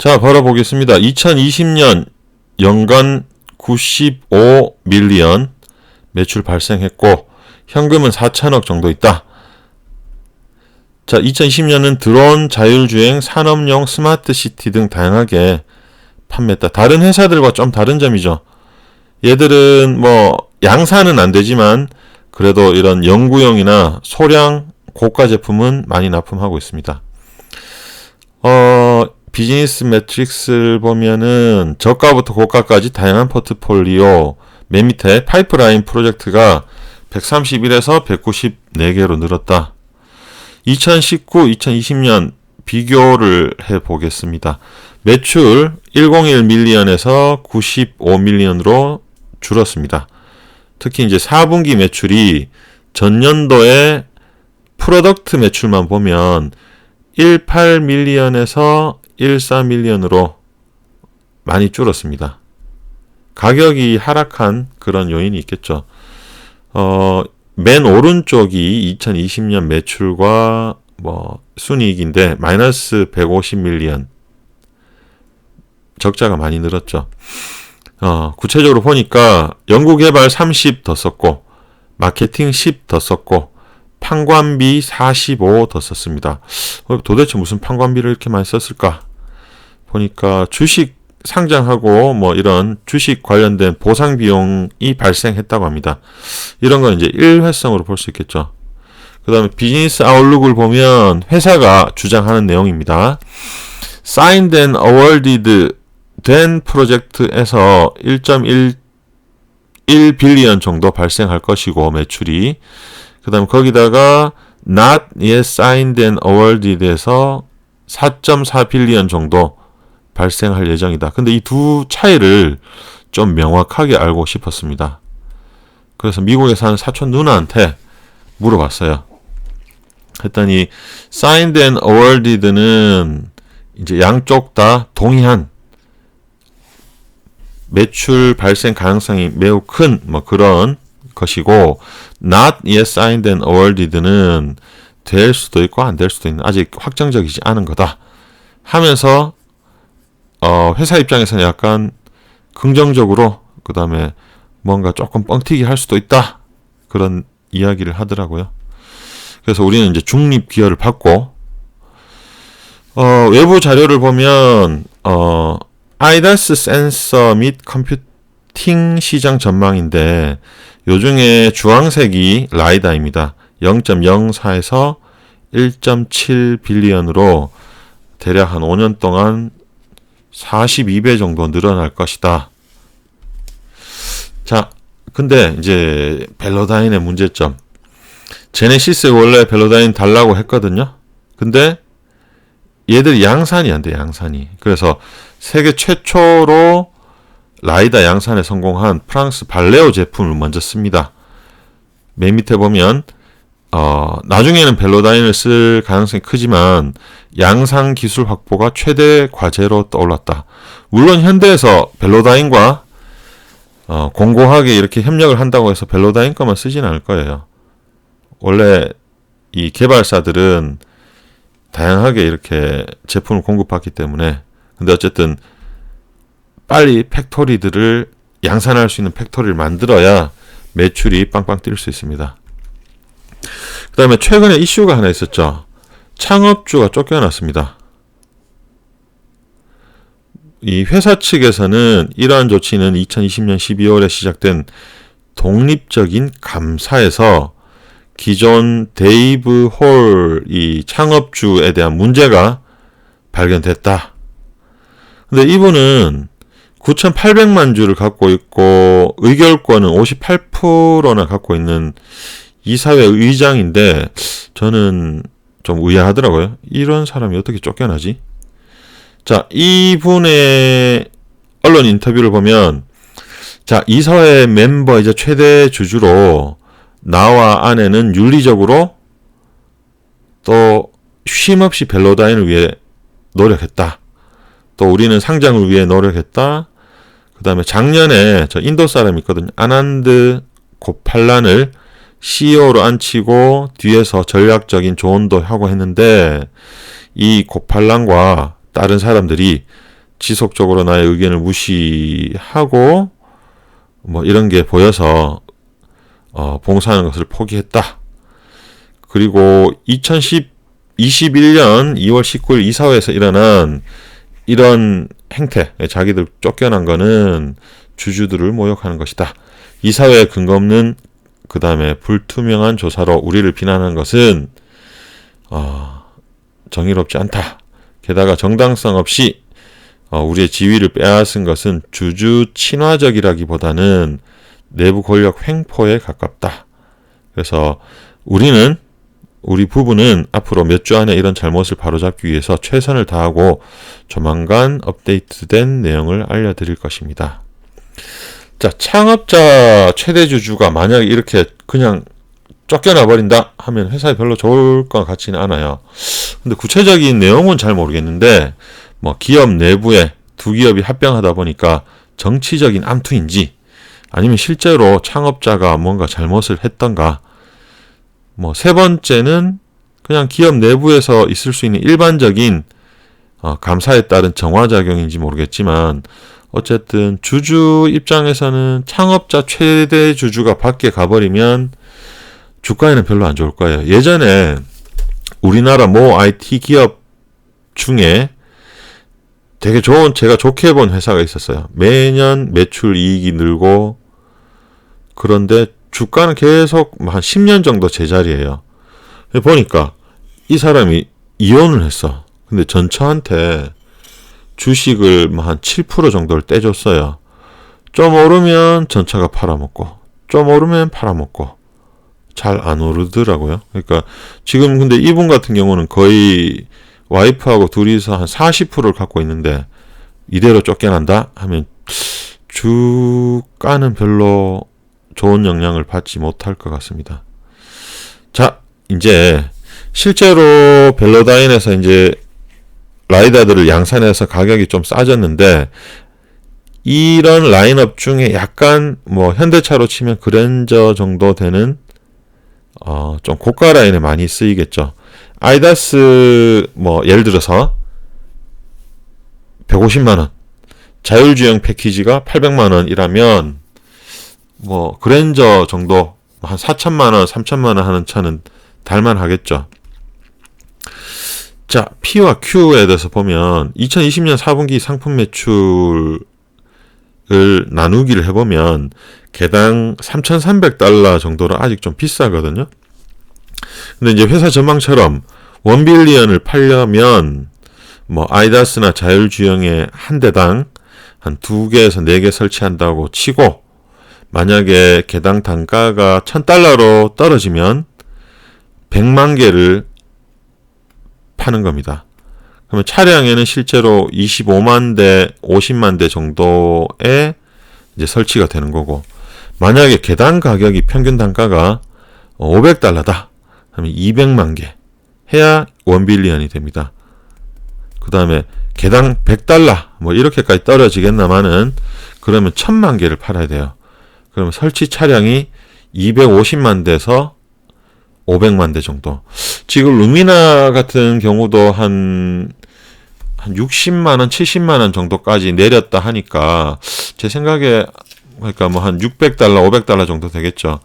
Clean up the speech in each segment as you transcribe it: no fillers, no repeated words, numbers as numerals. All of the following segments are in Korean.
자, 바로 보겠습니다. 2020년 연간 95밀리언 매출 발생했고 현금은 4천억 정도 있다. 자, 2020년은 드론, 자율주행, 산업용 스마트시티 등 다양하게 판매했다. 다른 회사들과 좀 다른 점이죠. 얘들은 뭐 양산은 안 되지만 그래도 이런 연구용이나 소량 고가 제품은 많이 납품하고 있습니다. 비즈니스 매트릭스를 보면은 저가부터 고가까지 다양한 포트폴리오, 맨 밑에 파이프라인 프로젝트가 131에서 194개로 늘었다. 2019, 2020년 비교를 해보겠습니다. 매출 101밀리언에서 95밀리언으로 줄었습니다. 특히 이제 4분기 매출이 전년도의 프로덕트 매출만 보면 18밀리언에서 14밀리언으로 많이 줄었습니다. 가격이 하락한 그런 요인이 있겠죠. 맨 오른쪽이 2020년 매출과 순이익인데 마이너스 150밀리언 적자가 많이 늘었죠. 구체적으로 보니까 연구개발 30 더 썼고 마케팅 10 더 썼고 판관비 45 더 썼습니다. 도대체 무슨 판관비를 이렇게 많이 썼을까? 보니까 주식 상장하고 이런 주식 관련된 보상 비용이 발생했다고 합니다. 이런 건 이제 일회성으로 볼 수 있겠죠. 그 다음에 비즈니스 아웃룩을 보면 회사가 주장하는 내용입니다. Signed and awarded 된 프로젝트에서 1.1 빌리언 정도 발생할 것이고 매출이 그 다음에 거기다가 not yet signed and awarded에서 4.4 빌리언 정도 발생할 예정이다. 근데 이 두 차이를 좀 명확하게 알고 싶었습니다. 그래서 미국에 사는 사촌 누나한테 물어봤어요. 했더니 signed and awarded는 이제 양쪽 다 동의한 매출 발생 가능성이 매우 큰 그런 것이고 not yet signed and awarded는 될 수도 있고 안 될 수도 있는 아직 확정적이지 않은 거다 하면서 회사 입장에서는 약간 긍정적으로 그 다음에 뭔가 조금 뻥튀기 할 수도 있다 그런 이야기를 하더라고요. 그래서 우리는 이제 중립 기여를 받고 외부 자료를 보면 아이다스 센서 및 컴퓨팅 시장 전망인데 요중에 주황색이 라이다입니다. 0.04에서 1.7 빌리언으로 대략 한 5년 동안 42배 정도 늘어날 것이다. 자, 근데 이제 벨로다인의 문제점. 제네시스 원래 벨로다인 달라고 했거든요. 근데 얘들이 양산이 안 돼, 양산이. 그래서 세계 최초로 라이다 양산에 성공한 프랑스 발레오 제품을 먼저 씁니다. 맨 밑에 보면 나중에는 벨로다인을 쓸 가능성이 크지만 양산 기술 확보가 최대 과제로 떠올랐다. 물론 현대에서 벨로다인과 공고하게 이렇게 협력을 한다고 해서 벨로다인 것만 쓰진 않을 거예요. 원래 이 개발사들은 다양하게 이렇게 제품을 공급받기 때문에 근데 어쨌든 빨리 팩토리들을 양산할 수 있는 팩토리를 만들어야 매출이 빵빵 뛸 수 있습니다. 그 다음에 최근에 이슈가 하나 있었죠. 창업주가 쫓겨났습니다. 이 회사 측에서는 이러한 조치는 2020년 12월에 시작된 독립적인 감사에서 기존 데이브 홀 이 창업주에 대한 문제가 발견됐다. 근데 이분은 9,800만 주를 갖고 있고 의결권은 58%나 갖고 있는 이사회 의장인데 저는 좀 의아하더라고요. 이런 사람이 어떻게 쫓겨나지? 자, 이분의 언론 인터뷰를 보면 자, 이사회 멤버이자 최대 주주로 나와 아내는 윤리적으로 또 쉼없이 벨로다인을 위해 노력했다. 또 우리는 상장을 위해 노력했다. 그 다음에 작년에 저 인도 사람이 있거든요. 아난드 고팔란을 CEO로 앉히고 뒤에서 전략적인 조언도 하고 했는데 이 고팔란과 다른 사람들이 지속적으로 나의 의견을 무시하고 뭐 이런 게 보여서 봉사하는 것을 포기했다. 그리고 2021년 2월 19일 이사회에서 일어난 이런 행태, 자기들 쫓겨난 거는 주주들을 모욕하는 것이다. 이사회에 근거 없는 그 다음에 불투명한 조사로 우리를 비난한 것은 정의롭지 않다. 게다가 정당성 없이 우리의 지위를 빼앗은 것은 주주 친화적이라기보다는 내부 권력 횡포에 가깝다. 그래서 우리 부부는 앞으로 몇 주 안에 이런 잘못을 바로잡기 위해서 최선을 다하고 조만간 업데이트된 내용을 알려드릴 것입니다. 자, 창업자 최대 주주가 만약에 이렇게 그냥 쫓겨나 버린다 하면 회사에 별로 좋을 것 같지는 않아요. 근데 구체적인 내용은 잘 모르겠는데 뭐 기업 내부에 두 기업이 합병하다 보니까 정치적인 암투인지 아니면 실제로 창업자가 뭔가 잘못을 했던가. 뭐 세 번째는 그냥 기업 내부에서 있을 수 있는 일반적인 감사에 따른 정화작용인지 모르겠지만 어쨌든 주주 입장에서는 창업자 최대 주주가 밖에 가버리면 주가에는 별로 안 좋을 거예요. 예전에 우리나라 모 IT 기업 중에 되게 제가 좋게 본 회사가 있었어요. 매년 매출 이익이 늘고 그런데 주가는 계속 한 10년 정도 제자리예요. 보니까 이 사람이 이혼을 했어. 근데 전처한테 주식을 한 7% 정도를 떼줬어요. 좀 오르면 전처가 팔아먹고 좀 오르면 팔아먹고 잘 안 오르더라고요. 그러니까 지금 근데 이분 같은 경우는 거의 와이프하고 둘이서 한 40%를 갖고 있는데 이대로 쫓겨난다 하면 주가는 별로 좋은 영향을 받지 못할 것 같습니다. 자, 이제 실제로 벨로다인에서 이제 라이다들을 양산해서 가격이 좀 싸졌는데 이런 라인업 중에 약간 뭐 현대차로 치면 그랜저 정도 되는 좀 고가 라인에 많이 쓰이겠죠. 아이다스 뭐 예를 들어서 150만원 자율주행 패키지가 800만원이라면 뭐 그랜저 정도 한 4천만원 3천만원 하는 차는 달만하겠죠. 자, P와 Q에 대해서 보면 2020년 4분기 상품 매출을 나누기를 해보면 개당 $3,300 정도로 아직 좀 비싸거든요. 근데 이제 회사 전망처럼 1빌리언을 팔려면 뭐 아이다스나 자율주행에 한 대당 한 2개에서 4개 설치한다고 치고 만약에 개당 단가가 $1,000로 떨어지면 100만 개를 파는 겁니다. 그러면 차량에는 실제로 25만 대, 50만 대 정도의 이제 설치가 되는 거고, 만약에 개당 가격이 평균 단가가 $500다. 그러면 200만 개 해야 1빌리언이 됩니다. 그 다음에 개당 $100 뭐 이렇게까지 떨어지겠나마는 그러면 1000만 개를 팔아야 돼요. 그러면 설치 차량이 250만 대에서 500만 대 정도. 지금 루미나 같은 경우도 한 60만 원, 70만 원 정도까지 내렸다 하니까 제 생각에 그러니까 뭐 한 $600, $500 정도 되겠죠.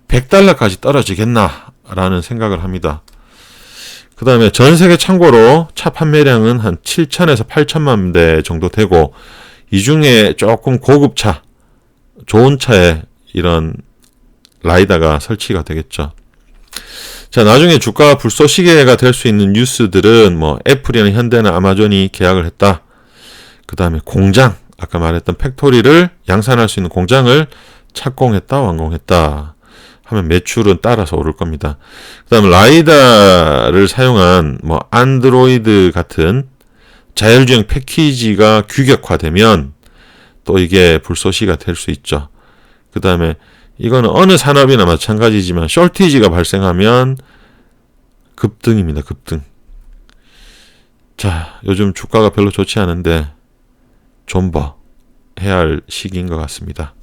$100까지 떨어지겠나라는 생각을 합니다. 그 다음에 전 세계 참고로 차 판매량은 한 7천에서 8천만 대 정도 되고 이 중에 조금 고급차, 좋은 차에 이런 라이다가 설치가 되겠죠. 자, 나중에 주가 불쏘시개가 될 수 있는 뉴스들은 뭐 애플이나 현대나 아마존이 계약을 했다. 그 다음에 공장, 아까 말했던 팩토리를 양산할 수 있는 공장을 착공했다, 완공했다 하면 매출은 따라서 오를 겁니다. 그 다음에 라이다를 사용한 뭐 안드로이드 같은 자율주행 패키지가 규격화되면 또 이게 불쏘시개가 될 수 있죠. 그 다음에 이거는 어느 산업이나 마찬가지지만 숄티지가 발생하면 급등입니다. 급등. 자, 요즘 주가가 별로 좋지 않은데 존버 해야 할 시기인 것 같습니다.